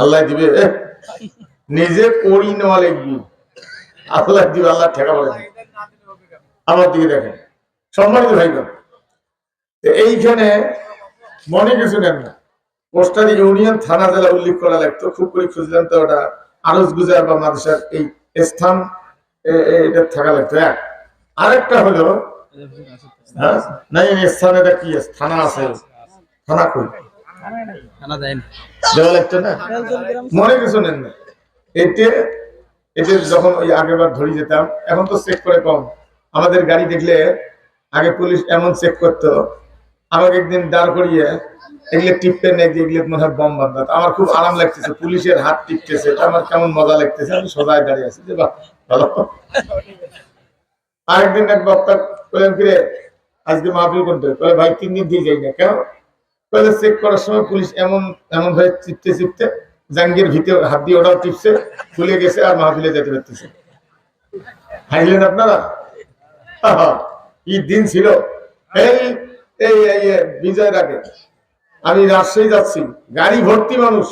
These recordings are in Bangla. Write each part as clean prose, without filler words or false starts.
আল্লাহ দিবে, নিজে করি নেওয়া লিখবি, আল্লাহ দিবে, আল্লাহ ঠেকা বলে। আমার দিকে দেখেন সম্মানিত ভাইগণ, এইখানে মনে কিছু নেন না, পোস্টার ইউনিয়ন থানা জেলা উল্লেখ করা লাগতো, খুব করে খুঁজলাম তো ওটা আরজ গুজার বা মাদ্রাসার এই স্থান এটা থাকা লাগতো। এক আরেকটা হলো না, এই স্থান এটা কি থানা আছে, থানা কই দেওয়া লাগতো না, মনে কিছু নেন না। এতে এতে যখন ওই আগেরবার ধরে যেতাম, এখন তো চেক করে কম, আমাদের গাড়ি দেখলে আগে পুলিশ এমন চেক করতো, আমাকে একদিন দাঁড় করিয়ে এগুলো টিপতে নেই, এগুলো মনে হয় বম বান্ধা, আমার খুব আরাম লাগতেছে, পুলিশের হাত টিপতেছে, এটা আমার কেমন মজা লাগতেছে, আমি সোজায় দাঁড়িয়ে আছি যে বাহ ভালো। আরেকদিন এক বক্তা বললেন ফিরে আজকে মাহফিল করতে, বলে ভাই 3 দিন দিয়ে যাই না কেন, বলে চেক করার সময় পুলিশ এমন এমন ভাবে চিপতে চিপতে জাঙ্গির ভিতরে হাত দিয়ে ওটাও টিপছে, খুলে গেছে আর মাহফিলে যেতে পারতেছে। হাইলেন আপনারা, কি দিন ছিল। এই এই বিজয়ের আগে আমি রাজশাহী যাচ্ছি, গাড়ি ভর্তি মানুষ,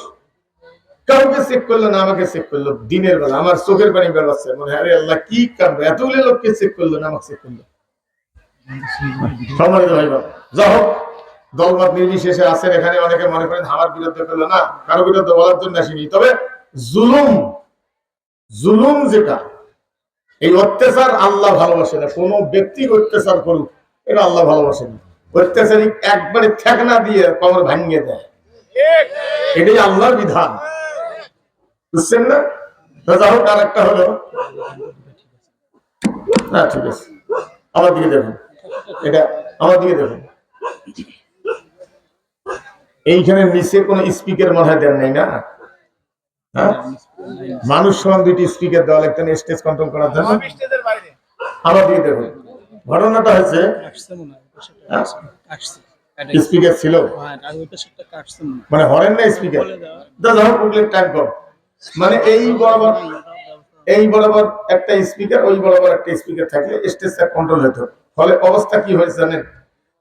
কাউকে চেক করলো না, আমাকে চেক করলো দিনের বেলা, আমার চোখের পানি বের হচ্ছে, মনে হয় আল্লাহ কি কাণ্ড, এতগুলো লোককে চেক করলো না, আমাকে চেক করলো। সম্মানিত ভাই বাবা, যা হোক দলমত নির্বিশেষে আছেন এখানে, অনেকে মনে করেন আমার বিরুদ্ধে করলো না, কারো বিরুদ্ধে বলার জন্য আসিনি, তবে জুলুম জুলুম যেটা, এই অত্যাচার আল্লাহ ভালোবাসে না, কোনো ব্যক্তি অত্যাচার করুক এটা আল্লাহ ভালোবাসে না, অত্যাচারী একবারে ঠেকনা দিয়ে কবর ভাঙিয়ে দেয়, এটাই আল্লাহর বিধান, বুঝছেন না। যা হোক আর একটা হলো, না ঠিক আছে আমার দিকে দেখুন, এটা আমার দিকে দেখুন, এইখানে নিচে কোন স্পিকার মনে হয় দেন নাই না, মানুষ সমান 2টি স্পিকার দেওয়া লাগতেন স্টেজ কন্ট্রোল করার জন্য। আমার দিকে দেখুন, ঘটনাটা হয়েছে স্পিকার ছিল মানে হরেন না স্পিকার, টাইম কম, মানে এই বরাবর একটা স্পিকার, ওই বরাবর একটা স্পিকার থাকলে স্টেজটা কন্ট্রোল হতো। ফলে অবস্থা কি হয়েছে জানেন,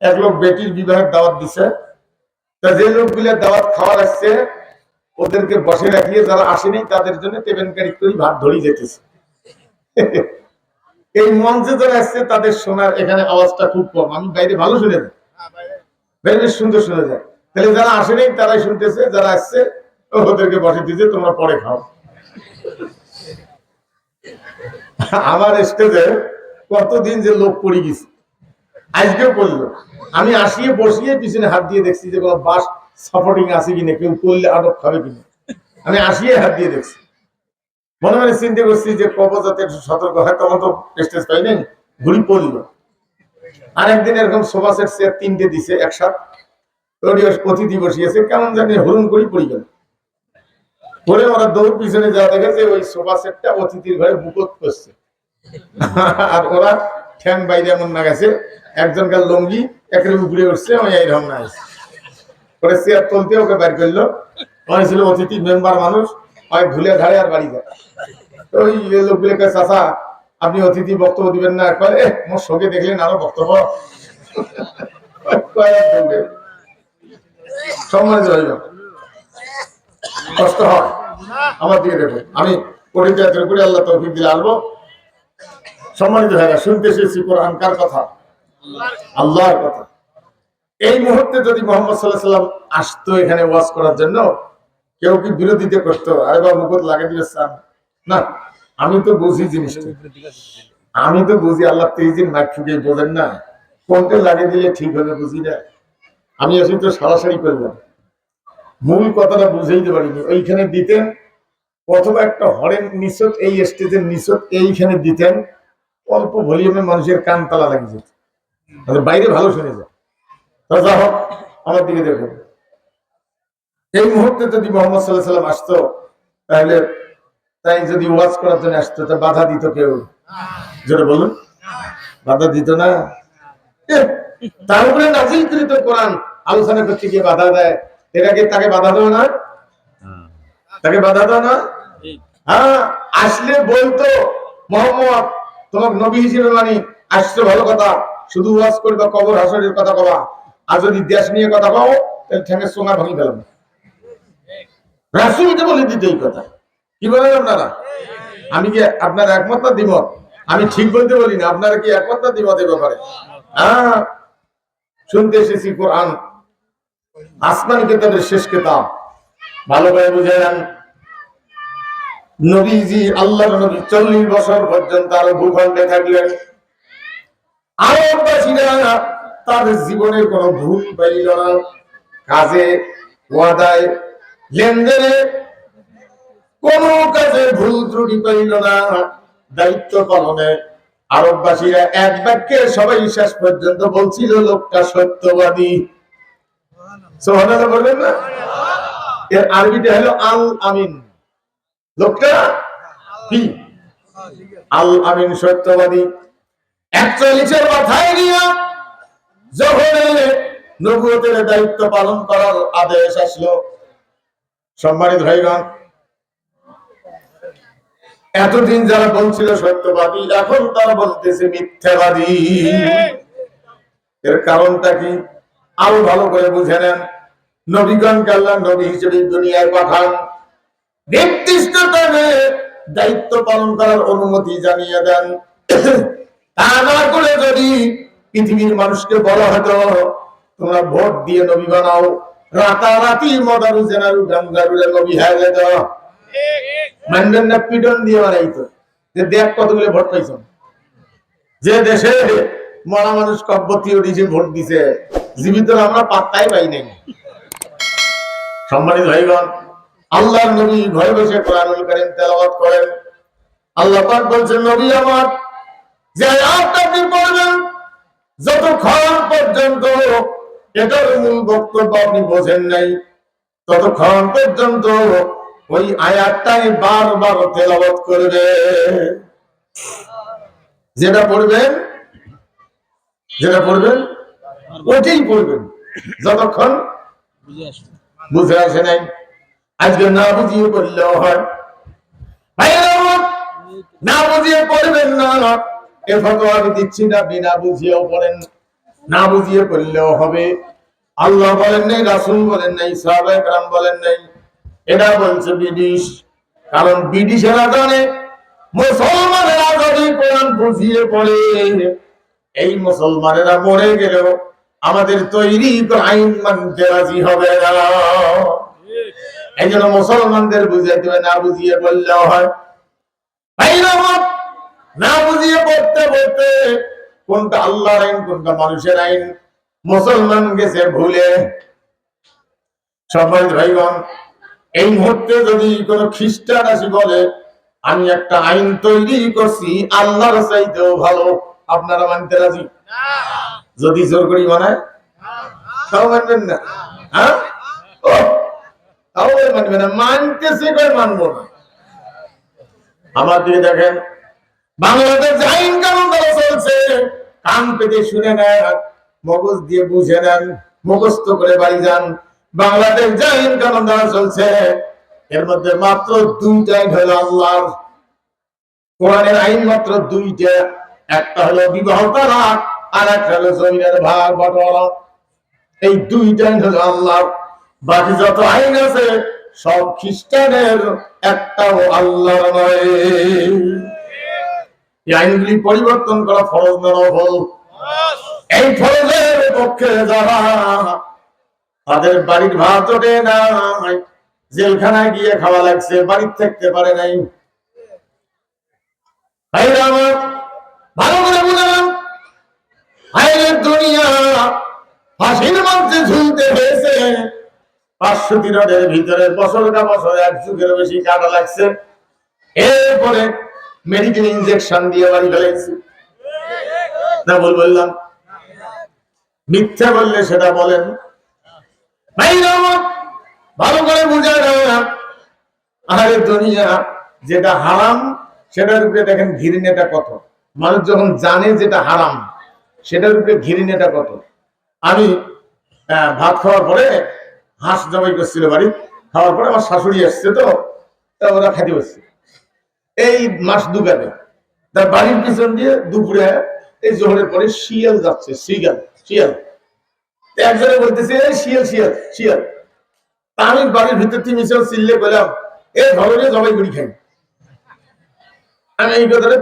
এক লোক বেটির বিবাহের দাওয়াত দিছে, তা যে লোকগুলো দাওয়াত খাওয়ার আসছে ওদেরকে বসে রাখিয়ে যারা আসেনি তাদের জন্য টেবেনকারি করে ভাত ধরিয়ে যেতেছে। এই মঞ্চে যারা আসছে তাদের শোনার এখানে আওয়াজটা খুব কম, আমি বাইরে ভালো শুনে যাই, বাইরে সুন্দর শুনে যায়, তাহলে যারা আসেনি তারাই শুনতেছে, যারা আসছে ওদেরকে বসে দিয়েছে তোমরা পরে খাও। আমার স্টেজে কতদিন যে লোক পড়ে গেছে, আজকেও পড়লো, আমি আসিয়ে বসিয়ে পিছনে হাত দিয়ে দেখছি যে কোনো বাস সাপোর্টিং আছে কিনা, কেউ করলে আটক খাবে কিনা, আমি আসিয়ে হাত দিয়ে দেখছি, মনে মনে চিন্তা করছি যে কব যাতে সতর্ক হয়, তখন তো স্টেজ পাই নাই, ঘুরি পড়লো। আর একদিন এরকম সোফা সেট 3টে দিছে একসাথে, অতিথি বসিয়েছে, কেমন জানি হরুম করি পড়ে গেল, পরে ওরা দৌড় পিছনে যাওয়া দেখেছে ওই সোফা সেটটা অতিথির ঘরে বুকত করছে, আর ওরা ঠ্যাং বাইরে এমন না গেছে, একজনকার লঙ্গি একের উপরে উঠছে, ওই এইরকম না পরে চেয়ার তুলতে ওকে বাইর করলো, ওই ছিল অতিথি মেম্বার মানুষ, ওই ভুলে ঘাড়ে আর বাড়ি যায়। ওই লোকগুলোকে চাচা আপনি অতিথি বক্তব্য দিবেন না, কয়ে মোর সঙ্গে দেখলেন আরো বক্তব্য, সম্মানিত হইল, কষ্ট হয়। আমার দিকে দেখো, আমি পরিচয়ের উপরে আল্লাহ তৌফিক দিলে আসবো। সম্মানিত ভাইরা, শুনতে এসেছি কোরআন কার কথা, আল্লাহর কথা। এই মুহূর্তে যদি মোহাম্মদ সাল্লাল্লাহু আলাইহি ওয়াসাল্লাম আসতো এখানে ওয়াজ করার জন্য, কেউ কি বিরোধিতা করতো, আরে বা মুখত লাগিয়ে দিবে স্যার, না আমি তো বুঝি জিনিসটা, আমি তো বুঝি, আল্লাহ 30 দিন মাইক ফুঁকে বোঝেন না, কোনটা লাগিয়ে দিলে ঠিক হবে বুঝি না, আমি আসলে তো সরাসরি করলাম, মূল কথাটা বুঝাইতে পারিনি, ওইখানে দিতেন অথবা একটা হরেন নিচত, এই স্টেজের নিচত এইখানে দিতেন, অল্প ভলিউমে মানুষের কান তালা লাগিয়ে যেত, বাইরে ভালো শুনে যায়। যা হোক আমার দিকে দেখুন, এই মুহূর্তে যদি মোহাম্মদ সাল্লাল্লাহু আলাইহি ওয়াসাল্লাম আসতো, তাহলে তাই যদি ওয়াজ করার জন্য আসতো, তা বাধা দিত কেউ? জোরে বলুন, বাধা দিত না। তার উপরে নাযিলকৃত কোরআন আলোচনা করতে গিয়ে বাধা দেয়, এটাকে তাকে বাধা দেওয়া না, তাকে বাধা দেওয়া না। হ্যাঁ, আসলে বলতো মোহাম্মদ তোমাকে নবী হিসেবে মানি, আসছে ভালো কথা, শুধু ওয়াজ করবা, কবর হাসরের কথা কবা, আর যদি দেশ নিয়ে কথা কও তাহলে ঠ্যাঙের সোনা ভাঙি ফেলাম। রাসূলকে বলে দিতে এই কথা। কি বলেন আপনারা? আমি কি আপনার একমত না দ্বিমত? আমি ঠিক বলতে বলি না, আপনারা কি একমত না দ্বিমত এই ব্যাপারে? হ্যাঁ, শুনতে এসেছি কোরআন আসমানি কিতাবের শেষ কিতাব। ভালো করে বুঝে নেন, নবীজি আল্লাহর নবী 40 বছর পর্যন্ত আরো ভূখণ্ডে থাকলেন। আরববাসীরা তাদের জীবনে কোনো ভুল পাইল না, কাজে, ওয়াদায়, লেনদেনে কোন কাজে ভুল ত্রুটি পাইল না, দায়িত্ব পালনে আরববাসীরা এক বাক্যে সবাই শেষ পর্যন্ত বলছিল লোকটা সত্যবাদী। সুবহানাল্লাহ বলবেন না? এর আরবিটা হলো আল আমিন। লোকটা কি? আল আমিন, সত্যবাদী। 41 মাথায় নিয়ে যখন নবুয়তের দায়িত্ব পালন করার আদেশ আসলো, সম্মানিত ভাইগণ, এতদিন যারা বলছিল সত্যবাদী, এখন তারা বলতেছে মিথ্যাবাদী। এর কারণটা কি? আরো ভালো করে বুঝে নেন। নবীগণকে আল্লাহ নবী হিসেবে দুনিয়ায় পাঠান, নির্দিষ্ট টাইমে দায়িত্ব পালন করার অনুমতি জানিয়ে দেন। তা না করে যদি পৃথিবীর মানুষকে বলা হতো তোমরা ভোট দিয়ে নবী বানাও, রাতারাতি মদারু জেনারু গাঙ্গারুরে নবী হয়ে যেত। মানবেন না? পিটন দিয়ে বানাইতো যে দেখ কতগুলো ভোট পাইছ। যে দেশে মরা মানুষ কব্বতি উঠিছে ভোট দিছে, জীবিত আমরা পাত্তাই পাই নাই। সম্মানিত ভাইগণ, আল্লাহর নবী ঘরে বসে কোরআনুল কারীম তেলাওয়াত করেন। আল্লাহ পাক বলছেন, নবী আমার যে আয়াতটা আপনি পড়বেন, যতক্ষণ পর্যন্ত এটার মূল বক্তব্য আপনি বোঝেন নাই, ততক্ষণ পর্যন্ত ওই আয়াতটাই বারবার তেলাওয়াত করবে। যেটা পড়বেন ওইটাই পড়বেন যতক্ষণ বুঝে আসে নাই। আজকে না বুঝিয়ে পড়লেও হয়, না বুঝিয়ে পড়বেন না। এ ফতোয়া আমি দিচ্ছি না, বিনা বুঝিয়েও পড়েন, না বুঝিয়ে পড়লেও হবে। আল্লাহ বলেন নাই, রাসূল বলেন নাই, সাহাবায়ে কেরাম বলেন নাই, এটা বলছে ব্রিটিশ। কারণ ব্রিটিশেরা জানে মুসলমানেরা যদি কোরআন বুঝিয়ে পড়ে, এই মুসলমানেরা মরে গেলেও আমাদের তৈরি আইন মানতে রাজি হবে না। এই জন্য মুসলমানদের বুঝাইতে হবে, না বুঝিয়ে বললেও হয়। না বুঝিয়ে পড়তে পড়তে কোনটা আল্লাহর আইন কোনটা মানুষের আইন মুসলমান গেছে ভুলে। সম্মানিত ভাইগণ, এই মুহূর্তে যদি কোন খ্রিস্টান আসি বলে আমি একটা আইন তৈরি করছি আল্লাহর চাইতেও ভালো, আপনারা মানতে রাজি? যদি জোর করি বানায় তাও মানবেন না? হ্যাঁ, তাও মানবে না। মানতেছে কই মানবো না? আমার দিকে দেখেন, বাংলাদেশ আইন কানুন দ্বারা চলছে, কান পেতে শুনে নেন, মগজ দিয়ে বুঝে নেন, মুখস্থ করে বাড়ি যান। বাংলাদেশ যে আইন কানুন দ্বারা চলছে, এর মধ্যে মাত্র 2টা আইন হলো আল্লাহর। কোরআনের আইন মাত্র 2টা, একটা হলো বিবাহ তালাক, আর একটা হলো জমিনের ভাগ বাটোয়ারা। এই 2টা আইন হলো আল্লাহর। বাকি যত আইন আছে সব খ্রিস্টানের, একটাও আল্লাহর নয়। এই আইনগুলি পরিবর্তন করা ফরজ না নফল? এই ফরজের পক্ষে যারা, তাদের বাড়ির ভাত ওঠে না, জেলখানায় গিয়ে খাওয়া লাগছে, বাড়িতে থাকতে পারে নাই। ভালো করে বুঝলাম, আইনের দুনিয়া ফাঁসির মঞ্চে ঝুলতে হয়েছে। 500 রোডের ভিতরে বছরটা বছর, 1 যুগের বেশি কাটা লাগছে। এরপরে মেডিকেল ইনজেকশন দিয়ে বাড়ি ফেলেছি। না ভুল বললাম? মিথ্যা বললে সেটা বলেন। ভালো করে বুঝা না, আরে দুনিয়া যেটা হারাম সেটার উপরে দেখেন ঘৃণাটা কত। মানুষ যখন জানে যেটা হারাম সেটার উপরে ঘৃণাটা কত। আমি ভাত খাওয়ার পরে হাঁস জবাই করছিল বাড়ি, খাওয়ার পরে আমার শাশুড়ি আসছে, তো ওরা খাইতে বসছে। এই মাস দুগাবে তার বাড়ির পিছন দিয়ে দুপুরে এই জোহরের পরে শিয়াল যাচ্ছে, শিয়াল একজনে বলতেছে শিয়াল শিয়াল শিয়াল। আমি বাড়ির ভিতর থেকে মিশে চিল্লে বললাম এ ধরনের জবাই করি খাই। আমি এই কথাটা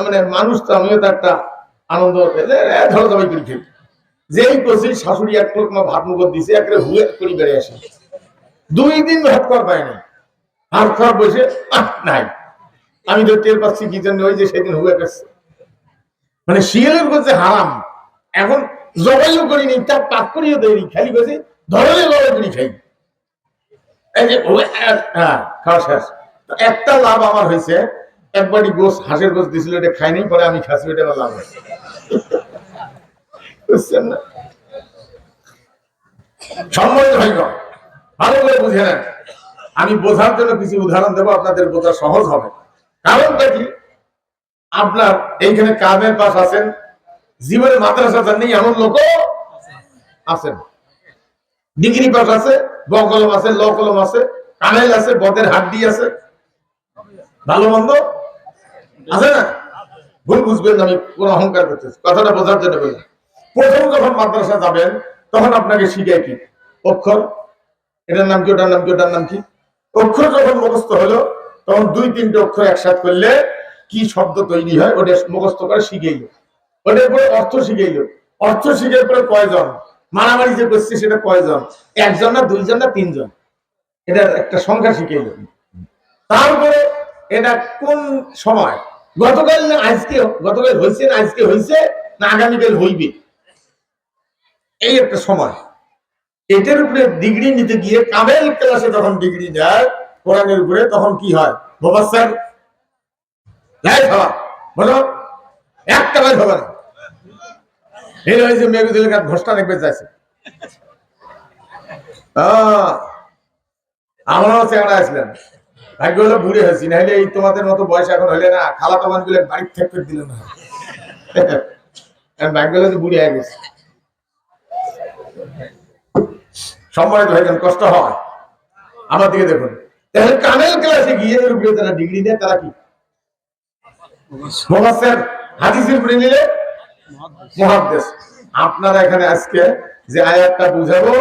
মানে মানুষ তো আমিও তো একটা আনন্দ ধরো জবাই করি খাই। যেই করছি শাশুড়ি এক লোকমা ভাত মুখ দিছে একটা হুয়ে করে বেড়ে আসে। 2 দিন ভাত খাওয়ার পায়নি, ভাত খাওয়ার বসে নাই। আমি তো টের পাচ্ছি কি জন্য ওই যে সেদিন হুয়ে গেছে। মানে শিয়ালের বলছে হারাম, এখন জবাইও করিনি, তার পাক করিও দেয়নি, খালি বলছে ধরনের জবাই করি খাই। এই যে হ্যাঁ খাওয়া শেষ। একটা লাভ আমার হয়েছে, একবারই গোস হাঁসের গোস দিছিল, এটা খাইনি, পরে আমি খাসি, এটা আমার লাভ হয়েছে। বুঝছেন না? সম্মানিত ভাইগণ, ভালো করে বুঝে নেন। আমি বোঝার জন্য কিছু উদাহরণ দেবো, আপনাদের বোঝা সহজ হবে। কারণটা কি, আপনার এইখানে কামের পাশ আছেন, জীবনে মাদ্রাসা জানেন এমন লোক আছেন, ডিগ্রি পাস আছে, ব কলম আছে, ল কলম আছে, কানেল আছে, বদের হাড্ডি আছে, ভালো মন্দ আছে না? ভুল বুঝবেন, আমি কোন অহংকার করতেছি, কথাটা বোঝার জন্য বলি। প্রথম যখন মাদ্রাসা যাবেন তখন আপনাকে শিখায় কি অক্ষর, এটার নাম কি, ওটার নাম কি, ওটার নাম কি। অক্ষর যখন মুখস্থ হলো তখন 2-3টে অক্ষর একসাথে করলে কি শব্দ তৈরি হয় ওটা মুখস্থ করে শিখাইল। ওটার পরে অর্থ শিখাইল, অর্থ শিখার পরে কয়জন মারামারি যে করছে সেটা কয়জন, 1জন না 2জন না 3জন, এটার একটা সংখ্যা শিখাইল। তারপরে এটা কোন সময়, গতকাল না আজকে, গতকাল হয়েছে না আজকে হয়েছে না আগামীকাল হইবে, এই একটা সময়। এটার উপরে ডিগ্রি নিতে গিয়ে কামেল ক্লাসে যখন ডিগ্রি দেয় কোরআনের উপরে, তখন কি হয়, মুফাসসির বলো একটা বার হবে না, এই যে মেঘুদের কাছে ঘোষণা দেখবে যাচ্ছে। আমরাও চেংড়া আসলেন, ভাগ্য হলো বুড়ে হয়েছি, নাহলে এই তোমাদের মতো বয়স এখন হলে না খালা তমান গুলো বাড়ির থেকে দিল না, ভাগ্য হলো যে বুড়ে হয়ে গেছে। সম্মানিত হয়েছেন, কষ্ট হয়। আমার দিকে দেখুন, তাহলে কামেল ক্লাসে গিয়ে এর উপরে যারা ডিগ্রি নেয় তারা কি মুফাসসির, হাদিসের উপরে নিলে মুহাদ্দিস। আপনারা এখানে আজকে যে আয়াতটা বুঝাবো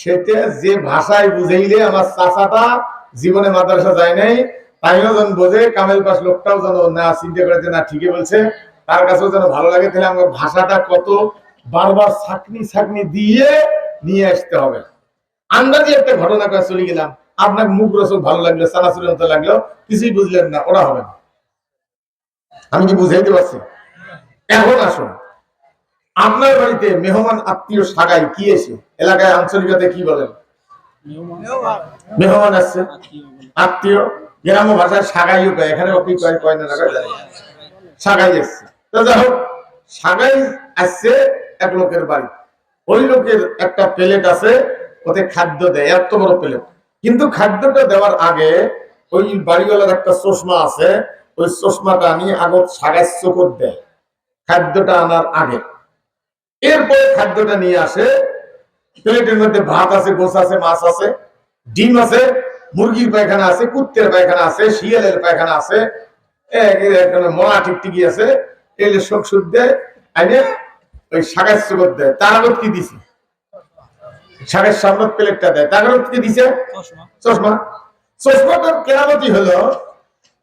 সেটা যে ভাষায় বুঝাইলে আমার চাচাটা জীবনে মাদ্রাসা যায় নাই তাইও যেন বোঝে, কামেল পাস লোকটাও যেন না চিন্তা করে যে না ঠিকই বলছে, তার কাছেও যেন ভালো লাগে। তাহলে আমার ভাষাটা কত বারবার ছাকনি ছাকনি দিয়ে নিয়ে আসতে হবে। আন্দাজে একটা ঘটনা করে চলে গেলাম, আপনার মুখ রসক ভালো লাগলো, চানাচুরের মতো লাগলো, কিছুই বুঝলেন না, ওরা হবে না। আমি কি বুঝাইতে পারছি? এখন আসুন, আপনার বাড়িতে মেহমান আত্মীয় সাগাই কি এসে, এলাকায় আঞ্চলিকতায় কি বলেন, মেহমান আসছে, আত্মীয়, গ্রাম্য ভাষায় সাগাইও কয়, এখানে কি কয় কয় না সাগাই আসছে। তো যাই হোক, সাগাই আসছে এক লোকের বাড়ি, ওই লোকের একটা প্লেট আছে, ওতে খাদ্য দেয়, এত বড় প্লেট, কিন্তু খাদ্যটা দেওয়ার আগে ওই বাড়িওয়ালার একটা চশমা আছে, ওই চশমাটা নিয়ে আগত সাগাই চোখত দেয় খাদ্যটা আনার আগে। এরপরে খাদ্যটা নিয়ে আসে, প্লেটের মধ্যে ভাত আছে, গোছ আছে, মাছ আছে, ডিম আছে, মুরগির পায়খানা আছে, কুত্তের পায়খানা আছে, শিয়ালের পায়খানা আছে, মরা টিকটিকি আছে, এলে শোক সুদ দেয়, আইনে ওই শাকের চোখত দেয়। তার আগত কি দিছে, শাকের সামনে প্লেটটা দেয়, তার আগত কি দিছে চশমা। চশমাটার কেরামতি হলো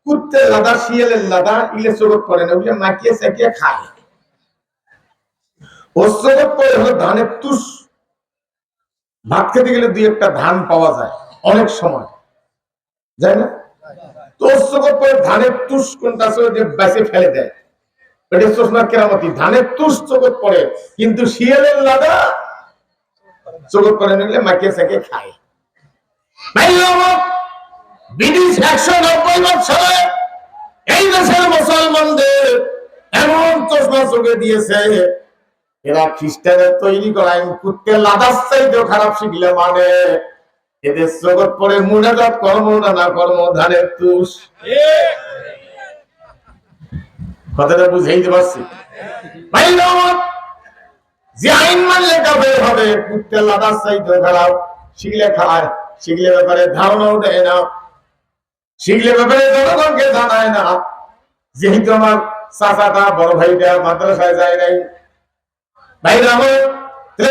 কুত্তের লাদা, শিয়ালের লাদা, ইলে চোখত পড়ে না, ওগুলো মাখিয়ে চাকিয়ে খায়। ধানের তুষ, ভাত খেতে গেলে 2-1টা ধান পাওয়া যায় অনেক সময়, যায় না? ধানের তুষ কোনটা বেঁচে ফেলে দেয়, এটা চশমার কেরামতি। ধানের তুষ চোখত পড়ে, কিন্তু শিয়ালের লাদা চোখত পড়ে নিলে মাখিয়ে চাকিয়ে খায়। ব্রিটিশ 190 বছরে এই দেশের মুসলমানদের এমন চশমা চোখে দিয়েছে, এরা খ্রিস্টানের তৈরি করা কুত্তের লাদার চাইতেও খারাপ শিখলে মানে এদের জগৎ পরে মুনাজাত কর্ম না কর্ম ধানের তুষ। কথাটা বুঝাইতে পারছি? যে আইন মানলে কাফের হবে, কুত্তের লাদার চাইতেও খারাপ, শিখলে খায়, শিখলে ব্যাপারে ধারণাও দেয় না, শিখলে ব্যাপারে জনগণকে জানায় না। যেহেতু আমার চাচাটা বড় ভাইটা মাদ্রাসায় যায় নাই, ভাইরা আমার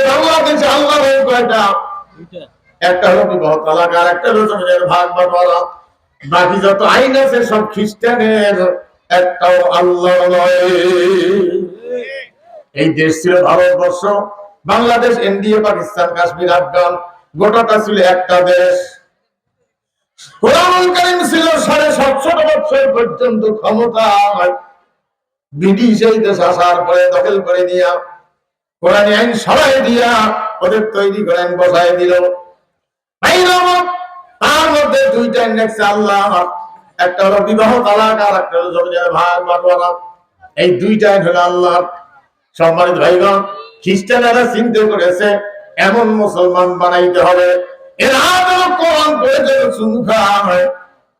বাংলাদেশে আল্লাহ কয়টা, একটা হলো বিবাহ তালাক, আর একটা হলো জমিনের ভাগ বাটোয়ারা। বাকি যত আইন আছে সব খ্রিস্টানের, একটাও আল্লাহ নয়। এই দেশ ছিল ভারতবর্ষ, বাংলাদেশ, ইন্ডিয়া, পাকিস্তান, কাশ্মীর, আফগান, গোটাটা ছিল একটা দেশ। কোরআনুল কারীম ছিল 750 বছর পর্যন্ত ক্ষমতায়। ব্রিটিশ এই দেশ আসার পরে দখল করে নিয়া কোরআনী আইন সরাই দিয়া ওদের তৈরি করেন বসায় দিল। তার মধ্যে দুইটা ইন্ডেক্স আল্লাহ, একটা হলো বিবাহ তালাক, আর একটা হলো জমিনের ভাগ বাটোয়ারা। এই দুইটা হলো আল্লাহ। সম্মানিত ভাইগণ, খ্রিস্টানেরা চিন্তা করেছে এমন মুসলমান বানাইতে হবে এরা যেন কোরআন পড়ে যেন চুমুখা হয়,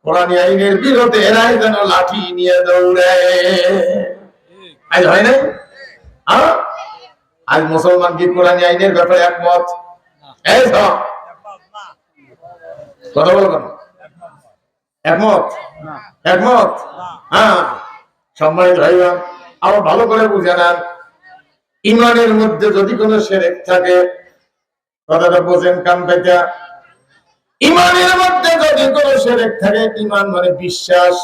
কোরআনী আইনের বিরোধে এরাই যেন লাঠি নিয়ে দৌড়ে। আজ হয় নাই? আজ মুসলমান কি কোরআনী আইনের ব্যাপারে একমত? এই কথা বলো কেন? একমত? একমত? হ্যাঁ। সম্মানিত ভাইগণ, আরো ভালো করে বুঝে নেন, ইমানের মধ্যে যদি কোনো শিরক থাকে, কথাটা বোঝেন কান পেঁচা, ইমানের মধ্যে যদি কোনো শিরক থাকে, ইমান মানে বিশ্বাস,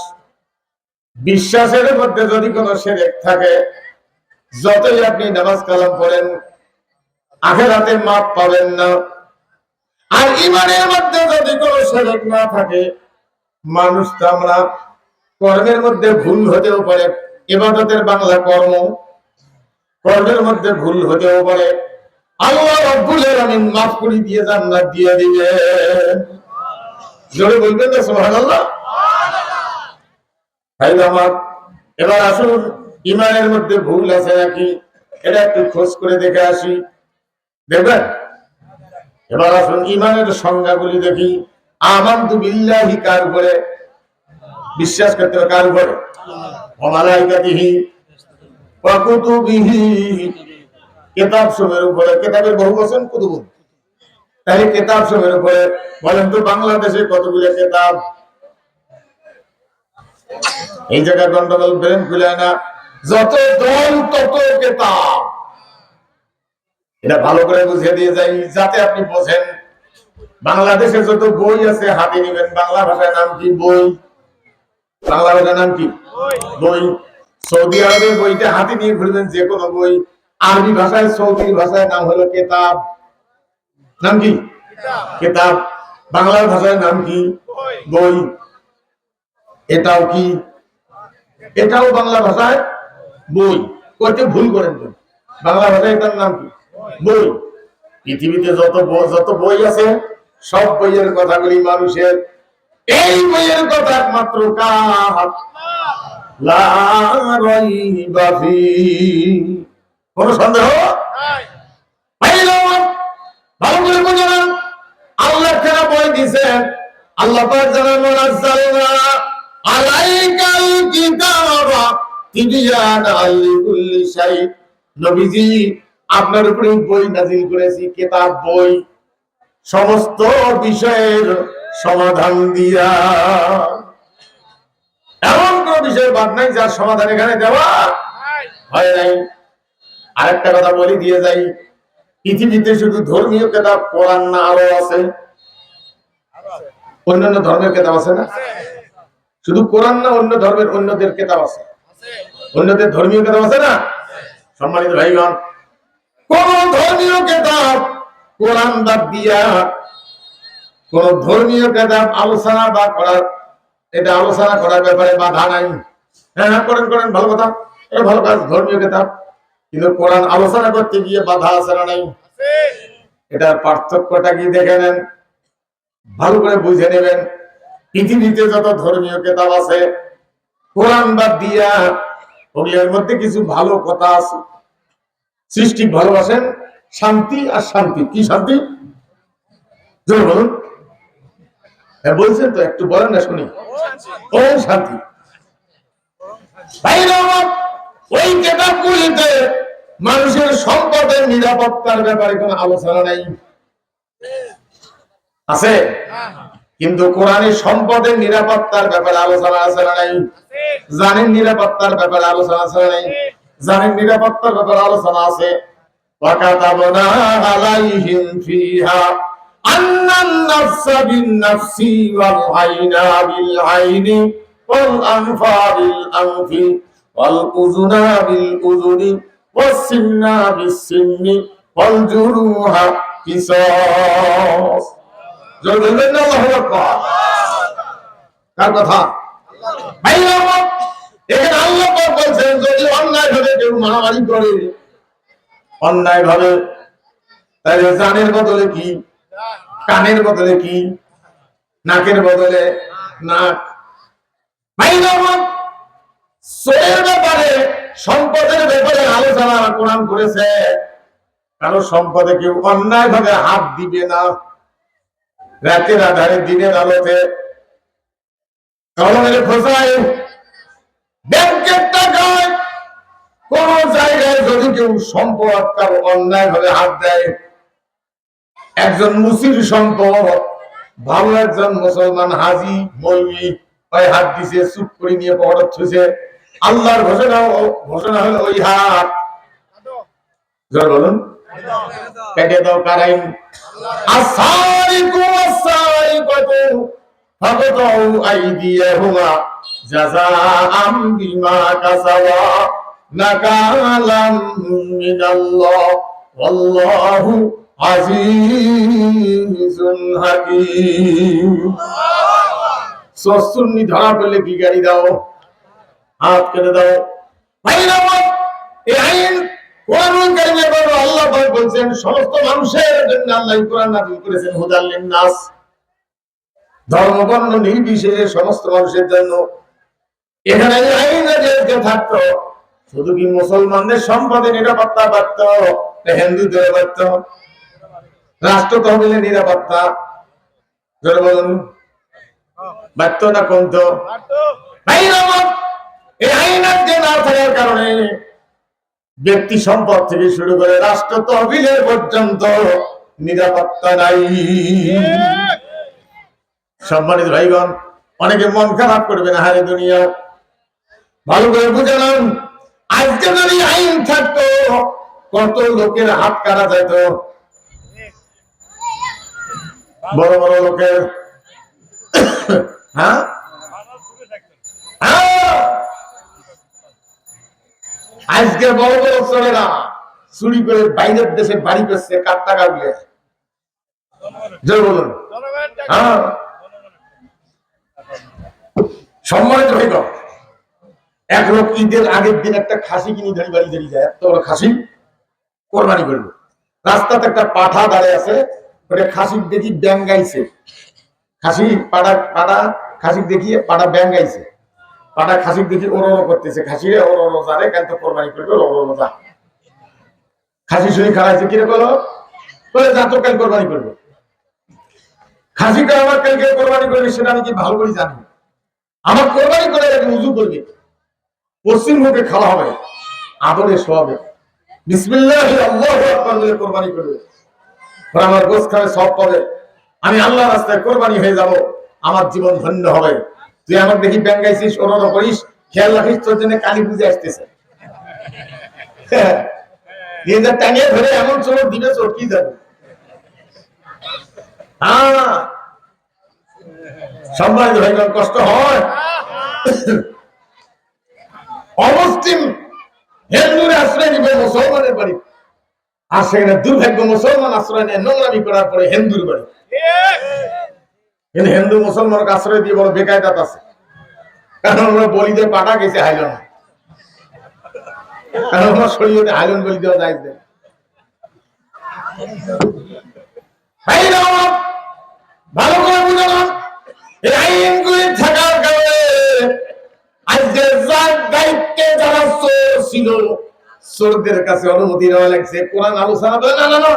বিশ্বাসের মধ্যে যদি কোনো শিরক থাকে, যতই আপনি নামাজ কালাম পড়েন আখিরাতে মাপ পাবেন না। আর ইমানের মধ্যে যদি কোনো শিরক না থাকে, মানুষ তো আমরা কর্মের মধ্যে ভুল হতেও পারে, ইবাদতের বাংলা কর্ম, কর্মের মধ্যে ভুল হতেও পারে, আল্লাহ রাব্বুল আলামিন মাফ করে দিয়ে জান্নাত দিয়ে দিবেন। জোরে বলবেন না সুবহানাল্লাহ? ভাই আমার, এবার আসুন ইমানের মধ্যে ভুল আছে নাকি এটা একটু খোঁজ করে দেখে আসি, দেখবেন? এবার আসুন ইমানের সংজ্ঞাগুলি দেখি। আমানতু বিল্লাহি কার উপরে বিশ্বাস করতে হবে? কার উপরে? ওয়া মালাইকাতিহি ওয়া কুতুবিহি, কিতাব সমূহের উপরে। কিতাবের বহুবচন কুতুব, তাই কিতাব সমূহের উপরে। বলেন তো বাংলাদেশে কতগুলো কিতাব? এই জায়গায় গন্ডগোল, ব্রেন খুলে না, যত দল তত কিতাব। এটা ভালো করে বুঝিয়ে দিয়ে যাই যাতে আপনি বোঝেন। বাংলাদেশে যত বই আছে হাতে নিবেন, বাংলা ভাষার নাম কি? বই। বাংলা ভাষার নাম কি? বই। সৌদি আরবের বইটা হাতে নিয়ে ঘুরবেন, যে কোনো বই। আরবি ভাষায়, সৌদি ভাষায় নাম হলো কিতাব। নাম কি? কিতাব। বাংলা ভাষায় নাম কি? বই। এটাও কি? এটাও বাংলা ভাষায় বই। কইতে ভুল করেন, বাংলা ভাষায় এটার নাম কি? বই। পৃথিবীতে যত বই আছে সব বইয়ের কথাগুলি মানুষের। এই বইয়ের কথা একমাত্র কার? লা রাইবা ফিহি, কোন সন্দেহ নাই। ভালো করে বুঝুন, আল্লাহ কেন বই দিয়েছেন? আল্লাহ পাক জানান, নাযালনা আলাইকাল কিতাবা তিবয়ানাল লিকুল্লি শাই। নবীজি, আপনার উপরে বই নাযিল করেছি, কিতাব, বই, সমস্ত বিষয়ের সমাধান দিয়া। এমন কোন বিষয় বাদ নাই যার সমাধান এখানে দেওয়া হয় নাই। আরেকটা কথা বলি দিয়ে যাই, পৃথিবীতে শুধু ধর্মীয় কিতাব কোরআন না, আরো আছে অন্যান্য ধর্মের কিতাব আছে না? শুধু কোরআন না, অন্য ধর্মের অন্যদের কিতাব আছে, অন্যদের ধর্মীয় কিতাব আছে না? সম্মানিত ভাইগণ, কোন ধর্মীয় কিতাব কোরআন বাদ দিয়া কোন ধর্মীয় কিতাব আলোচনা বা করার, এটা আলোচনা করার ব্যাপারে বাধা নাই। হ্যাঁ, করেন করেন, ভালো কথা, এটা ভালো কাজ, ধর্মীয় কিতাব। কিন্তু কোরআন আলোচনা করতে গিয়ে বাধা আছে না? নাই। এটার পার্থক্যটা কি দেখে নেন, ভালো করে বুঝে নেবেন। পৃথিবীতে যত ধর্মীয় কিতাব আছে কোরআন বাদ দিয়া, ওগুলোর মধ্যে কিছু ভালো কথা আছে। সৃষ্টি ভালোবাসেন, শান্তি আর শান্তি। কি শান্তি? জোরে বলুন। হ্যাঁ বলছেন তো, একটু বলেন না শুনি। ও শান্তি। ওই কিতাবগুলিতে মানুষের সম্পদের নিরাপত্তার ব্যাপারে কোনো আলোচনা নাই, আছে? কিন্তু কোরআনে সম্পদের নিরাপত্তার ব্যাপারে আলোচনা আছে না নাই? জানেন নিরাপত্তার ব্যাপারে আলোচনা আছে না নাই? জানেন নিরাপত্তার ব্যাপারে আলোচনা আছে। ওয়াকাতাবনা আলাইহিম ফিহা আন্নান নাফসা বিন নাফসি ওয়াল আইনা বিল আইনি ওয়াল আনফা বিল আনফি ওয়াল উযুনা বিল উযুনি ওয়াস সিন্না বিস সিন্নি ওয়াল জুরুহা কিসাস। জোরে বলবেন আল্লাহু আকবার। কার কথা? ভাইরা আমার, এখানে আল্লাহ পাক বলছেন যদি অন্যায় ভাবে কেউ মারামারি করে, অন্যায় ভাবে, তাহলে জানের বদলে কি, কানের বদলে কি, নাকের বদলে নাক। ভাইরা আমার, চোরের ব্যাপারে, সম্পদের ব্যাপারে আলোচনা কোরআন করেছে। কারো সম্পদে কেউ অন্যায় ভাবে হাত দিবে না। রাতের আধারে দিনের আলোতে কলমের খোঁজায়, ব্যাংকের টাকায়, কোন জায়গায় যদি কেউ সম্পদ কারো অন্যায় ভাবে হাত দেয়, একজন মুসির সম্পদ, ভালো একজন মুসলমান হাজি মৌলবি ওই হাত দিছে, চুপ করে নিয়ে পকেটে থুইছে, আল্লাহর ঘোষণা হলো ওই হাত জোর বলুন কেটে দাও। কারাইন আসারিকু আসারিকাতু ফাকাতু আইদিয়াহুমা জাযাআম বিমা কাসাবা নাকালাম মিনাল্লাহ ওয়াল্লাহু আজিজুন হাকীম। সসুন্নি ধরা পেলে কি গাড়ি দাও, হাত কেটে দাও। ভাইরা আমার, এই আইন কোরআনুল কারীমে বলো আল্লাহ পাক বলেন সমস্ত মানুষের জন্য আল্লাহ কোরআন নাযিল করেছেন হুদাল লিন-নাস, ধর্ম বর্ণ নির্বিশেষে সমস্ত মানুষের জন্য। এখানে আইন যে থাকতো শুধু কি মুসলমানদের সম্পদে নিরাপত্তা পাচ্ছ, হিন্দুদের পাচ্ছ, রাষ্ট্র তহবিলে নিরাপত্তা জোরে বলুন বাচ্চ না কমত? ভাইরা আমার, এই আইন যে না থাকার কারণে ব্যক্তি সম্পদ থেকে শুরু করে রাষ্ট্র তহবিলের পর্যন্ত নিরাপত্তা নাই। সম্মানিত ভাইগণ, অনেকে মন খারাপ করবে না, হারে দুনিয়া ভালো করে বুঝালাম। আজকে যদি আইন থাকতো কত লোকের হাত কাটা যেত, বড় বড় লোকের। হ্যাঁ, আজকে বড় বড় চোরেরা চুরি করে বাইরের দেশে বাড়ি করছে, কার টাকা দিয়ে জোর বলুন। হ্যাঁ, সম্মানিত ভাইগণ, এক লোক ঈদের আগের দিন একটা খাসি কিনে ধরি বাড়ি ধরি যায়, এত বড় খাসি কোরবানি করবে। রাস্তাতে একটা পাঠা দাঁড়িয়ে আছে, ওটা খাসির দেখি ব্যাং গাইছে, খাসি পাড়া খাসির দেখিয়ে পাড়া ব্যাং গাইছে, পাড়া খাসির দেখি ওর করতেছে, খাসিরে ওর জানে কেন তো কোরবানি করবে, ওর যা। খাসি শুনি খারাইছে, কিরে বলো বলে যা তো কাল কোরবানি করবে। খাসিটা আমার কালকে কোরবানি করবে সেটা আমি কি ভালো করে জানি। আমার কোরবানি করে উজু করবে, পশ্চিম মুখে খাওয়া হবে, আদরে শোয়াবে, বিসমিল্লাহি আল্লাহু আকবার বলে কোরবানি করবে। আমার গোশত খাবে, সব পাবে, আমি আল্লাহর রাস্তায় কোরবানি হয়ে যাব, আমার জীবন ধন্য হবে। তুই আমার দেখি ব্যাঙ্গাইছিস, ওরও করিস, খেয়াল রাখিস, তোর জন্য কালী পূজা আসতেছে। নিজের টাঙিয়ে ধরে এমন চোর দিবে, চটকি যাবে। সম্মানিত ভাইগণ, কষ্ট হয়। অমুসলিম হিন্দুরে আশ্রয় নিবে মুসলমানের বাড়ি, আর সেখানে দুর্ভাগ্য মুসলমান আশ্রয় নেয় নোংরামি করার পরে হিন্দুর বাড়ি। কিন্তু হিন্দু মুসলমানকে আশ্রয় দিয়ে বড় বেকায়দাত আছে, কারণ আমরা বলি যে পাটা গেছে হাইলন, কারণ আমরা শরীয়তে হাইলন বলি দেওয়া যায়। ভালো করে বুঝলাম, এই আইনগুলি থাকার কারণে আজকে যার দায়িত্বে যারা চোর ছিল, চোরদের কাছে অনুমতি নেওয়া লাগছে। কোরআন আলোচনা করে না, না না,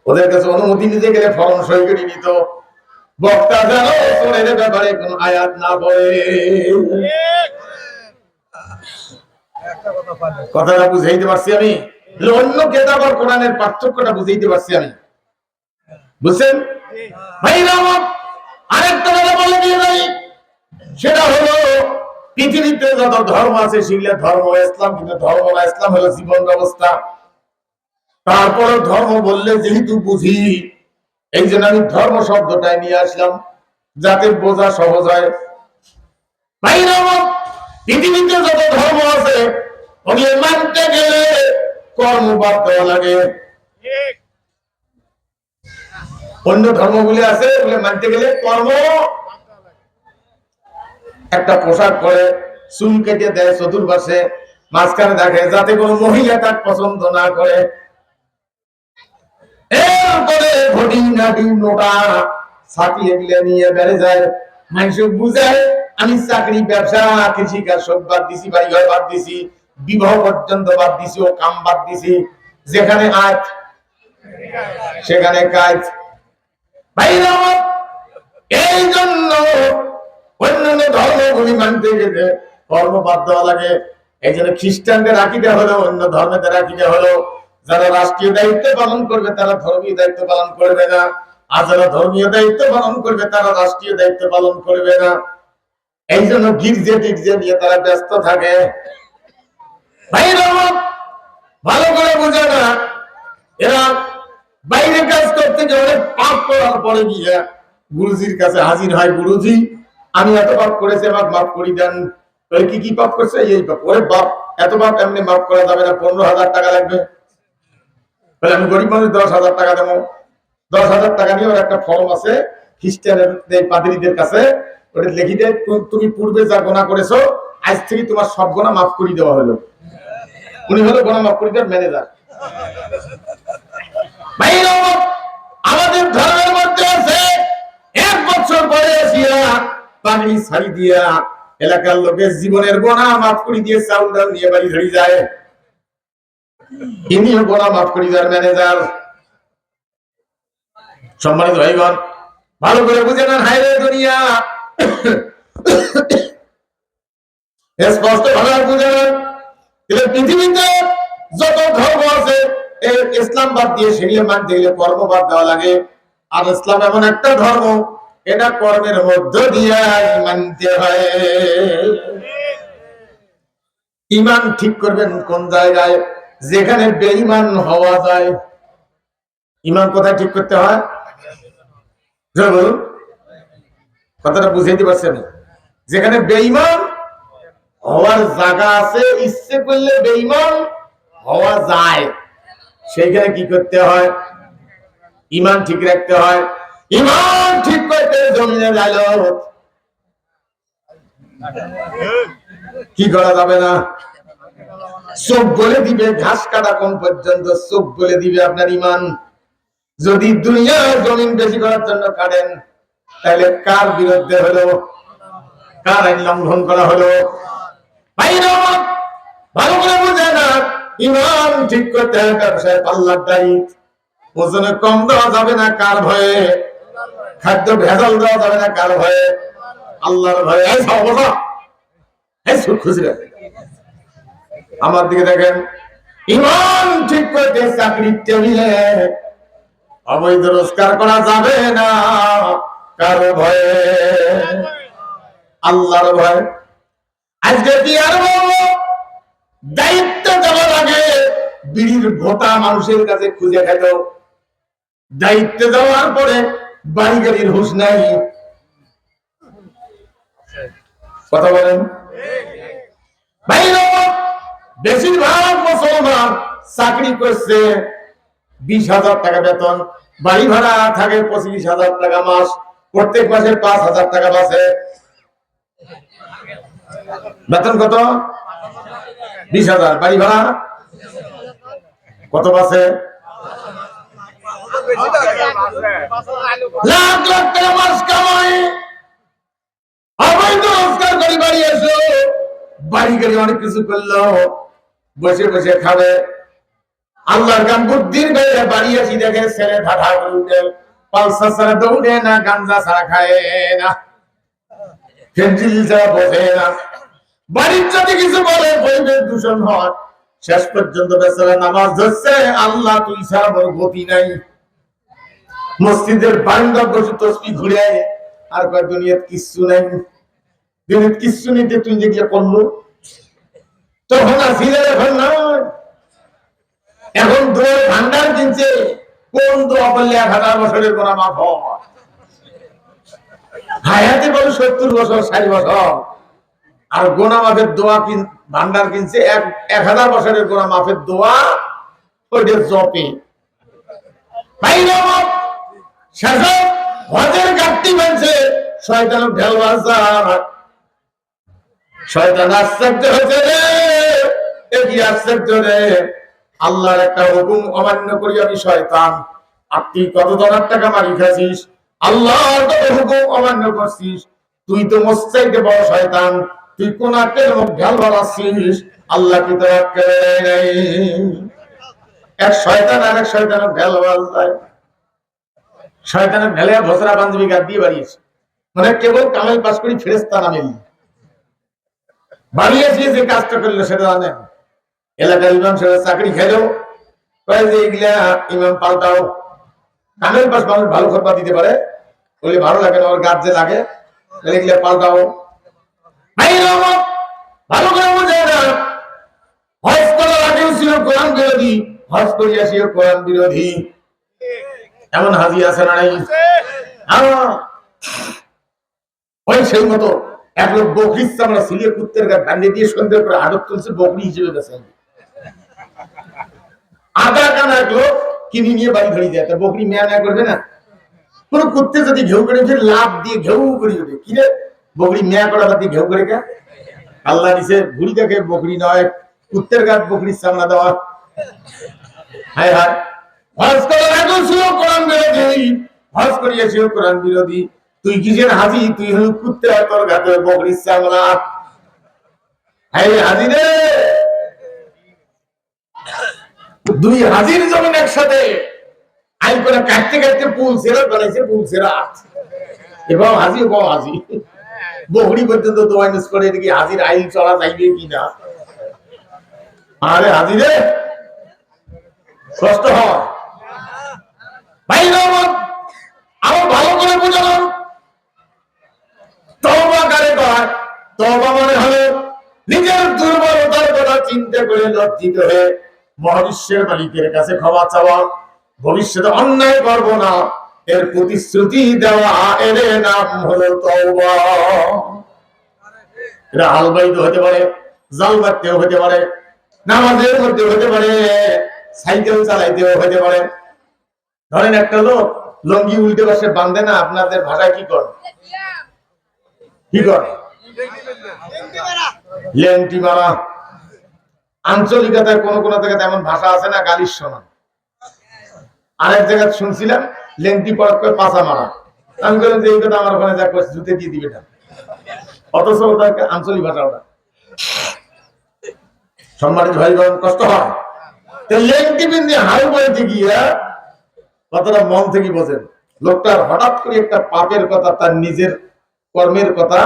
ওদের কাছে অনুমতি নিতে গেলে ফরম সই করে নিত। বক্তা যেন চোরের ব্যাপারে কোন আয়াত না পড়ে। কথাটা বুঝাইতে পারছি আমি? অন্য কেতাব আর কোরআনের পার্থক্যটা বুঝাইতে পারছি আমি? বুঝছেন ভাইরা আমার? আরেকটা কথা বলে দিয়ে যাই, সেটা হলো পৃথিবীতে যত ধর্ম আছে সেগুলো ধর্ম ইসলাম, কিন্তু ধর্ম না ইসলাম হলো জীবন ব্যবস্থা। তারপরে ধর্ম বললে যেহেতু বুঝি, এই জন্য আমি ধর্ম শব্দটাই নিয়ে আসলাম, যাতে বোঝা সহজ হয়। ভাইরা আমার, পৃথিবীতে যত ধর্ম আছে ওগুলো মানতে গেলে কর্ম বাদ দেওয়া লাগে। অন্য ধর্মগুলি আছে ওগুলো মানতে গেলে কর্ম। একটা পোশাক পরে চুল কেটে দেয় চতুর্পাশে, মাঝখানে দেখে যাতে কোনো মহিলা তার পছন্দ না করে। এরপরে ঘটি নাটি নোটা ছাপিয়ে দিলে নিয়ে বেড়ে যায়। মানুষ বুঝায় আমি চাকরি, ব্যবসা, কৃষিকাজ সব বাদ দিছি, বাড়িঘর বাদ দিছি, বিবাহ পর্যন্ত বাদ দিছি, ও কাম বাদ দিছি, যেখানে আজ সেখানে কাজ। ভাইরা আমার, এই জন্য অন্যান্য ধর্মগুলি মানতে গেলে কর্ম বাদ দেওয়া লাগে। এই জন্য খ্রিস্টানদের আকিদা হলো, অন্য ধর্মের আকিদা হলো, যারা রাষ্ট্রীয় দায়িত্ব পালন করবে তারা ধর্মীয় দায়িত্ব পালন করবে না, আর যারা ধর্মীয় দায়িত্ব পালন করবে তারা রাষ্ট্রীয় দায়িত্ব পালন করবে না। এই জন্য গির্জে টির্জে নিয়ে তারা ব্যস্ত থাকে। ভাইরা আমার, ভালো করে বুঝে না, এরা বাইরে কাজ করতে গিয়ে অনেক পাপ করার পরে গিয়ে গুরুজির কাছে হাজির হয়। গুরুজি, আমি এত পাপ করেছি, আমাকে মাফ করে দেন। কি কি পাপ করছে? এই পাপ। ওরে বাপ, এত পাপ এমনি মাফ করা যাবে না, 15,000 টাকা লাগবে। বলে আমি গরিব মানুষ, 10,000 টাকা দেবো। 10,000 টাকা নিয়ে ওর একটা ফর্ম আছে খ্রিস্টানদের পাদ্রীদের কাছে, ওটা লিখে দেয় তুমি পূর্বে যা গোনা করেছো আজ থেকে তোমার সব গোনা মাফ করে দেওয়া হলো। উনি হলো গোনা মাফ করে দেওয়ার ম্যানেজার। আমাদের ধর্মের মধ্যে আছে 1 বছর পরে আসিয়া পানি ছাড়ি দিয়া এলাকার লোকের জীবনের গোনা মাফ করে দিয়ে চাউল ডাল নিয়ে বাড়ি ধরে যায়। ইনিও গোনা মাফ করে দেওয়ার ম্যানেজার। সম্মানিত ভাইগণ, ভালো করে বুঝে নেন, হায়রে দুনিয়া, স্পষ্ট ভাবে বুঝে নেন। পৃথিবীতে যত ধর্ম আছে ইসলাম বাদ দিয়ে সেগুলো মানতে গেলে কর্ম বাদ দেওয়া লাগে। আর ইসলাম এমন একটা ধর্ম, এটা কর্মের মধ্য দিয়ে মানতে হয়। ইমান ঠিক করবেন কোন জায়গায়? যেখানে বেঈমান হওয়া যায়। ইমান কোথায় ঠিক করতে হয়? বলুন, কথাটা বুঝাইতে পারছেন? যেখানে বেঈমান হওয়ার জায়গা আছে, ইচ্ছে করলে বেঈমান হওয়া যায়, সেইখানে কি করতে হয়? ইমান ঠিক রাখতে হয়। ইমান ঠিক করতে জমিনে গেল কি করা যাবে না? চোখ বলে দিবে ঘাস কাটা কোন পর্যন্ত, চোখ বলে দিবে আপনার ইমান। যদি দুনিয়ার জমিন বেশি করার জন্য কাটেন, তাহলে কার বিরুদ্ধে হলো? কার আইন লঙ্ঘন করা হলো? ভালো করে বুঝে না, ইমান ঠিক করতে হবে। ব্যবসায় পাল্লার দায়িত্ব, ওজনে কম দেওয়া যাবে না কার ভয়ে? খাদ্য ভেজাল দেওয়া যাবে না কার ভয়ে? আল্লাহর ভয়ে। আমার দিকে দেখেন, ইমান ঠিক করতে চাকরির টেবিলে অবৈধ রোজগার করা যাবে না কার ভয়ে? আল্লাহর ভয়। আজকে কি আর বলবো, দায়িত্ব দেওয়ার আগে বিড়ির ভোটা মানুষের কাছে খুঁজে খেত, দায়িত্ব দেওয়ার পরে বাড়ি গাড়ির হুঁশ নাই। কথা বলেন? বেশিরভাগ মুসলমান চাকরি করছে, 20,000 টাকা বেতন, বাড়ি ভাড়া থাকে 25,000 টাকা মাস, প্রত্যেক মাসে 5,000 টাকা বাঁচে। বেতন কত? 20,000। বাড়ি ভাড়া কত বাঁচে? লাখ লাখ টাকা মাস কামাই। অবৈধ রোজগার করে বাড়ি এসো, বাড়ি গাড়ি অনেক কিছু করলো, বসে বসে খাবে। আল্লাহর গান বুদ্ধির বেড়ে বাড়ি আসি দেখে ছেলে ধাঁধা করে উঠে, পালসার ছাড়া দৌড়ে না, গাঞ্জা ছাড়া খায় না, ফেন্সিল ছাড়া বোঝে না। বাড়ির যদি কিছু বলে পরিবেশ দূষণ হয়, শেষ পর্যন্ত বেচারা নামাজ ধরছে, আল্লাহ তুই ছাড়া বড় গতি নাই। মসজিদের বারান্দা বসে তসবিহ ঘুরে আর কয় দুনিয়ার কিচ্ছু নাই, দুনিয়ার কিচ্ছু নিতে তুই যেগুলো করলো তখন আর ফিরে এখন না। এখন কোন দোয়ার ভান্ডার কিনছে, কোন দোয়া করলে 1000 বছরের গোনা মাফ হয়। হায়াতে বলে 70 বছর 60 বছর, আর গোনা মাফের দোয়া ভান্ডার কিনছে 1000 বছরের গোনা মাফের দোয়া, ওইটা জপে। হজের ঘাটতি মানছে শয়তান ঢেল বাজার, শয়তান আশ্চর্য হয়েছে রে, কি আশ্চর্য রে, আল্লাহর একটা হুকুম অমান্য করি আমি শয়তান, আর তুই কত ধরনের টাকা মারি খাচ্ছিস, আল্লাহর কত হুকুম অমান্য করছিস, তুই তো মস্তাইতে বড় শয়তান, তুই কোন আকের মুখ ঢাল বাড়াচ্ছিস, আল্লাহ কি তোর এক শয়তান আর এক শয়তানের ঢেল বাজায়। শয়তানের ঢেলে ভসরা বান্ধবী গাদ দিয়ে বাড়িয়েছে, মানে কেবল কামাল পাস করি ফেরেশতা নামে বাড়িয়েছে। যে কাজটা করলো সেটা জানেন, এলাকার ইমাম সাহেব চাকরি খেলো, যে এগুলা ইমাম পাল্টাও, কামেল পাস মানুষ ভালো খতবা দিতে পারে, বলে ভালো লাগে না, ওর গাছ যে লাগে, এগুলা পাল্টাও। ভালো করে বোঝে না, হজ করার আগেও ছিল কোরআন বিরোধী, হজ করিয়া ছিল কোরআন বিরোধী, এমন হাজি আছে না নাই? ওই সেই মতো এক লোক বকরি চামড়া সিলিয়ে কুত্তের গায়ে বান্ধে দিয়ে সন্ধ্যে করে আদত তুলছে, বকরি হিসেবে গেছে। আধা কানা এক লোক কিনে নিয়ে বাড়ি ধরে যায়, বকরি মেয়া না করবে না? কোন কুত্তে যদি ঘেউ করে ফের লাভ দিয়ে ঘেউ করে ওঠে, কি রে বকরি মেয়া করা বাদ দিয়ে ঘেউ করে কে? আল্লাহ নিচে ঘুড়ি দেখে বকরি নয়, কুত্তের গায়ে বকরির চামড়া দেওয়া। হায় হায়, হজ করার আগেও ছিল কোরআন বিরোধী, হজ করিয়াছিল কোরআন বিরোধী, তুই কিসের হাজি? তুই হল কুত্তে, তোর গাতে বকরির চামড়া। হায় হাজি রে, দুই হাজির জমিন একসাথে আইন করে কাটতে কাটতে পুল সেরা বানাইছে, পুল সেরা এবং হাজি ও হাজি বকরি পর্যন্ত দোয়া মিস করে, এদিকে হাজির আইন চলা যাইবে কিনা। আরে হাজি রে কষ্ট হয় ভাই, আমার ভালো করে বুঝালাম। তওবা কারে কয়? তওবা মানে হলো নিজের দুর্বলতার কথা চিন্তা করে লজ্জিত হয়ে মহাবিশ্বের মালিকের কাছে ক্ষমা চাওয়া, ভবিষ্যতে অন্যায় করব না এর প্রতিশ্রুতি দেওয়া, এর নাম হলো তওবা। এটা হালবাইতে হতে পারে, জাল বাটতেও হতে পারে, নামাজের মধ্যে হতে পারে, সাইকেল চালাইতেও হতে পারে। ধরেন একটা লোক লঙ্গি উল্টে পাশে বাঁধে না, আপনাদের ভাষায় কি করে? কি করে? লেংটি মারা। আঞ্চলিকতায় কোন কোন জায়গায় এমন ভাষা আছে না, গালির শোনা। আরেক জায়গায় শুনছিলাম লেংটি পড়া করে পাছা মারা। আমি বললাম যে এই কথা আমার ওখানে যা করছে জুতে দিয়ে দিবে না, অথচ ওটা আঞ্চলিক ভাষা। ওটা সম্মানিত ভাই বোন, কষ্ট হয়। লেংটি বিন্দু হাল বইতে গিয়া কথাটা মন থেকে বোঝেন, লোকটার হঠাৎ করে একটা পাপের কথা, তার নিজের কর্মের কথা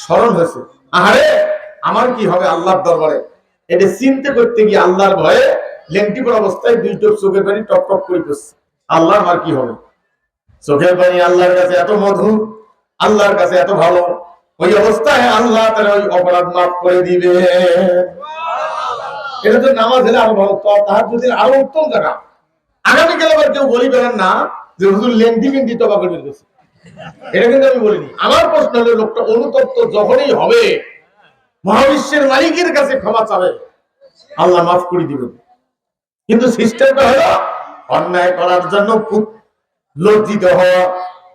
স্মরণ হয়েছে। আহারে আমার কি হবে আল্লাহর দরবারে, এটা চিন্তা করতে গিয়ে আল্লাহর ভয়ে লেংটি পড়া অবস্থায় দুই চোখ চোখের পানি টপ টপ করে পড়ছে। আল্লাহ আমার কি হবে? চোখের পানি আল্লাহর কাছে এত মধুর, আল্লাহর কাছে এত ভালো, ওই অবস্থায় আল্লাহ তার ওই অপরাধ মাফ করে দিবে। এটা তো নামাজ হলে আরো ভালো, তাহাজ্জুদের আরো উত্তম জায়গা। আগামীকাল আবার কেউ বলি বেড়ান না যে হুজুর লেংটি বিন্টি তবা করে দিয়েছে, এটা কিন্তু আমি বলিনি। আমার প্রশ্ন হলো, লোকটা অনুতপ্ত যখনই হবে মহাবিশ্বের মালিকের কাছে ক্ষমা চাবে, আল্লাহ মাফ করে দিবেন। কিন্তু সিস্টেমটা হলো অন্যায় করার জন্য খুব লজ্জিত হওয়া,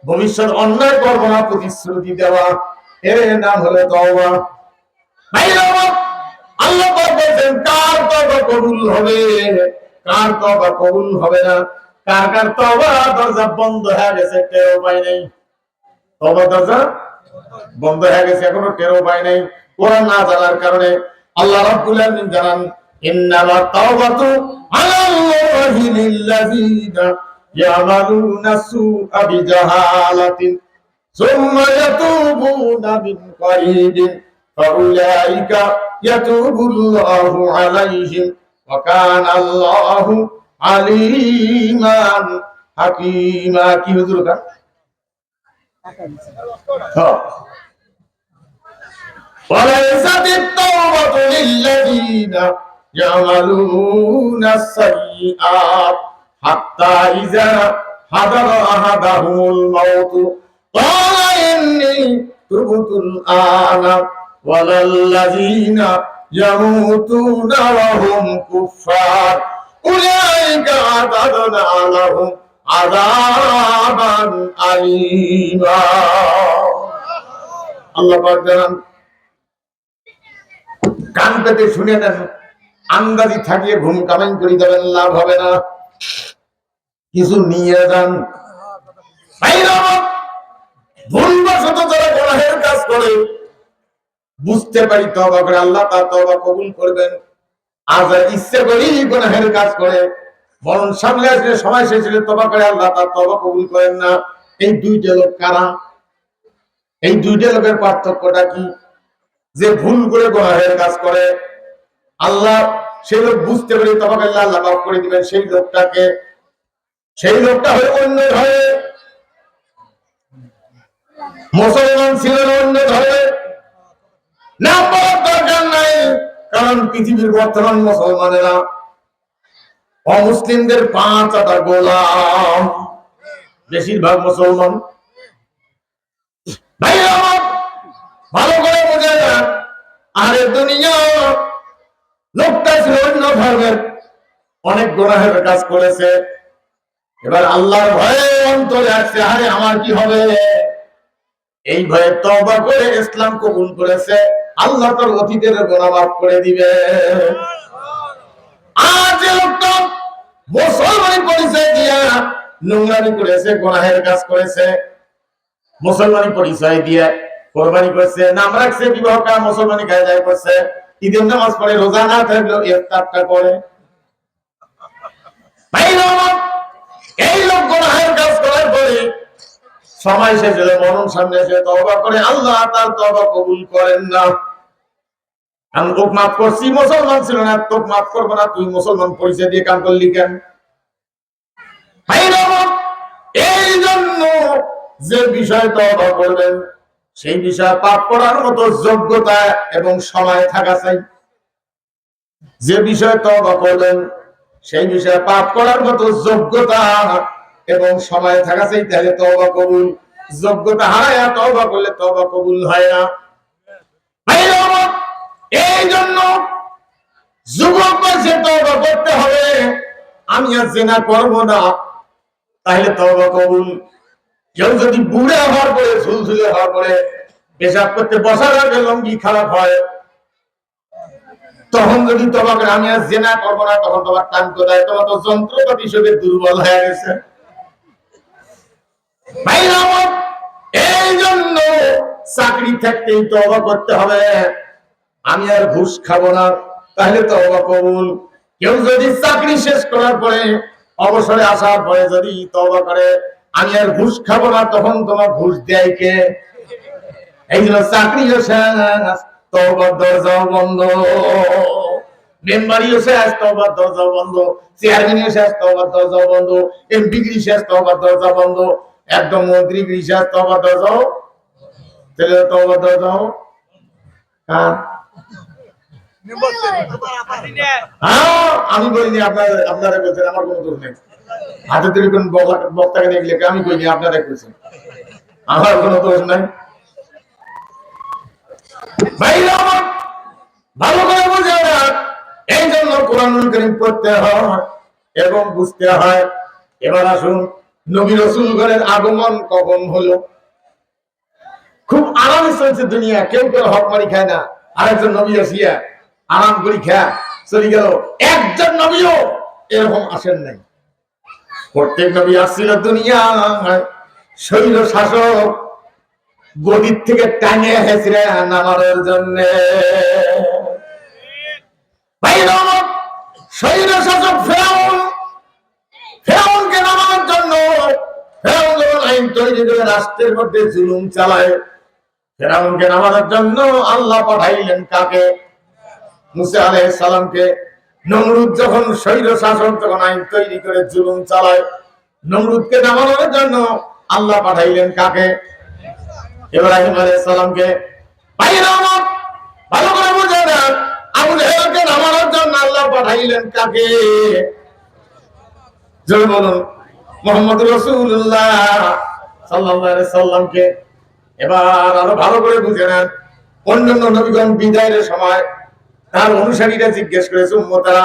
ভবিষ্যৎ অন্যায় করব না প্রতিশ্রুতি দেওয়া, এর নাম হলো তওবা। আল্লাহ বলছেন কার তওবা কবুল হবে, কার তওবা কবুল হবে না, কার কার তওবা দরজা বন্ধ হয়ে গেছে, টের পাই নাই। তওবা দরজা বন্ধ হয়ে গেছে, এখনো টের পাই নাই। কোরআন না জানার কারণে আল্লাহ রাব্বুল আলামিন জানান, ইন্নামা তাওবাতু আলাল্লাহি লিল্লাযিনা ইয়ামালুনা সুআ বিজাহালাতিন সুম্মা ইয়াতুবুনা মিন কারীবিন ফাউলাইকা ইয়াতুবুল্লাহু আলাইহিম ওয়া কানা আল্লাহু আলিমান হাকীমা। কি হুজুর কা? হ্যাঁ, وليست التوبة للذين ইয়ামালুনা সাইয়্যাত হাত্তা ইযা হাদারা আহাদাহুমুল মাউত ক্বালা ইন্নী তুবতুল আনা ওয়ালাল্লাযীনা ইয়ামুতুনা ওয়া হুম কুফফার উলাইকা আ'তাদনা লাহুম আযাবান আলীমা। আল্লাহ পাক জানান, কান পেতে শুনে নেন, আন্দাজি থাকিয়ে ঘুম কামাই করে দেবেন, লাভ হবে না। কিছু নিয়ে যান। ভুলবশত যারা গুনাহের কাজ করে বুঝতে পারি তওবা করে, আল্লাহ তার তওবা কবুল করবেন। আর যারা ইচ্ছে করেই গুনাহের কাজ করে, বরং সামনে আসলে সময় শেষ হলে তওবা করে, আল্লাহ তার তওবা কবুল করেন না। এই দুইটা লোক কারা? এই দুইটা লোকের পার্থক্যটা কি? যে ভুল করে গুনাহের কাজ করে, আল্লাহ সেই লোক বুঝতে পারে তওবা করলে আল্লাহ মাফ করে দিবেন সেই লোকটাকে। সেই লোকটা হলো অন্য ধরে, মুসলমান ছিলেন অন্য ধরে, নাম বলার দরকার নাই, কারণ পৃথিবীর বর্তমান মুসলমানেরা অমুসলিমদের পাঁচটা গোলাম, বেশিরভাগ মুসলমান। ভাই আমার ভালো করে বোঝে না, আরে দুনিয়া লোকটা ছিল অন্য ধর্মের, অনেক গুনাহের কাজ করেছে, এবার আল্লাহর ভয়ে অন্তরে আসছে, আরে আমার কি হবে, এই ভয়ে তওবা করে ইসলাম কবুল করেছে, আল্লাহ তার অতীতের গুনাহ মাফ করে দিবে। আর যে লোকটা মুসলমানি পরিচয় দিয়া নোংরামি করেছে, গুনাহের কাজ করেছে, মুসলমানি পরিচয় দিয়ে কোরবানি করেছে, নাম রাখছে, বিবাহ কাজ মুসলমানি গায়ে করছে, ঈদের নামাজ পড়ে, রোজা না থাকলেও ইফতারটা করে, এই লোক গুনাহের কাজ করার পরে সময় শেষ হলে মরণ সামনে এসে তওবা করে, আল্লাহ তার তওবা কবুল করেন না। আমি তোকে মাফ করছি, মুসলমান ছিল না, তোকে মাফ করবো না, তুই মুসলমান পরিচয় দিয়ে কাম করলি কেন? এই জন্য যে বিষয় তওবা করবেন সেই বিষয়ে পাপ করার মতো যোগ্যতা এবং সময় থাকা চাই। যে বিষয়ে তওবা করবেন সেই বিষয়ে পাপ করার মতো যোগ্যতা এবং সময় থাকা চাই, তাহলে তওবা কবুল। যোগ্যতা হারায়া তওবা করলে তওবা কবুল হয় না। এই জন্য যুবক বয়সে তওবা করতে হবে, আমি আর জিনা করব না, তাহলে তওবা কবুল। কেউ যদি বুড়া হওয়ার পরে, ঝুলঝুলে হওয়ার পরে পেশাব করতে বসার আগে লঙ্গি খারাপ হয়, তখন যদি তওবা করে আমি আর জিনা করব না, তখন তোমার টান কোথায়? তোমার তো যন্ত্রপাতি হিসেবে দুর্বল হয়ে গেছে। এই জন্য চাকরি থাকতেই তওবা করতে হবে, আমি আর ঘুষ খাবো না, তাহলে তওবা কবুল। কেউ যদি চাকরি শেষ করার পরে, অবসরে আসার পরে যদি তওবা করে আমি আর ঘুষ খাবো না, তখন তোমার ঘুষ দেয় কে? এই জন্য চাকরিও শেষ, তওবার দরজাও বন্ধ, মেম্বারিও শেষ, তওবার দরজাও বন্ধ, চেয়ারম্যানও শেষ, তওবার দরজাও বন্ধ, এমপিগিরি শেষ, তওবার দরজা বন্ধ, একদম মন্ত্রীগিরি শেষ, তওবার দরজাও, তাহলে তওবার দরজাও আমি বলিনি, আপনারা বলছেন, আমার কোনো দোষ নেই। হাতে তৈরি কোন বক্তাকে দেখলে আমি বলিনি, আপনারা বলছেন, আমার কোনো দোষ নাই। ভালো করে বোঝা, এই জন্য কোরআনুল কারীম পড়তে হয় এবং বুঝতে হয়। এবার আসুন, নবী রাসূলগণের আগমন কখন হলো? খুব আরামে চলছে দুনিয়া, কেউ কেউ হক মারি খায় না, আরেকজন নবী আসিয়া আরাম করে খায় চলে গেল। একজন নবীও এরকম আসেন নাই। প্রত্যেক নবী আসছিল দুনিয়া শৈল শাসক গদির থেকে টানে হেসরে নামানোর জন্য। শৈল শাসক ফেরাউনকে নামানোর জন্য, ফেরাউন যখন আইন তৈরি করে রাষ্ট্রের মধ্যে জুলুম চালায়, ফেরাউনকে নামানোর জন্য আল্লাহ পাঠাইলেন কাকে? মুসা আলাইহিস সালামকে। নমরুদ যখন শৈল শাসক, যখন আইন তৈরি করে জুলুম চালায়, নমরুদকে নামানোর জন্য আল্লাহ পাঠাইলেন কাকে? ইব্রাহিম আলাইহিস সালামকে। ভালো করে বুঝে নেন, আবু জেহেলকে নামানোর জন্য আল্লাহ পাঠাইলেন কাকে? জোরে বলুন, মুহাম্মদ রাসূলুল্লাহ সাল্লাল্লাহু আলাইহি সাল্লামকে। এবার আরো ভালো করে বুঝে নেন, অন্যান্য নবীগণ বিদায়ের সময় তার অনুসারীরা জিজ্ঞেস করেছে, উম্মতারা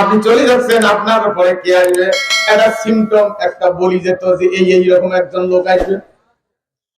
আপনি চলে যাচ্ছেন, আপনার পরে কে আসবে? একটা সিম্পটম, একটা বলি যেত যে এই রকম একজন লোক আসবে।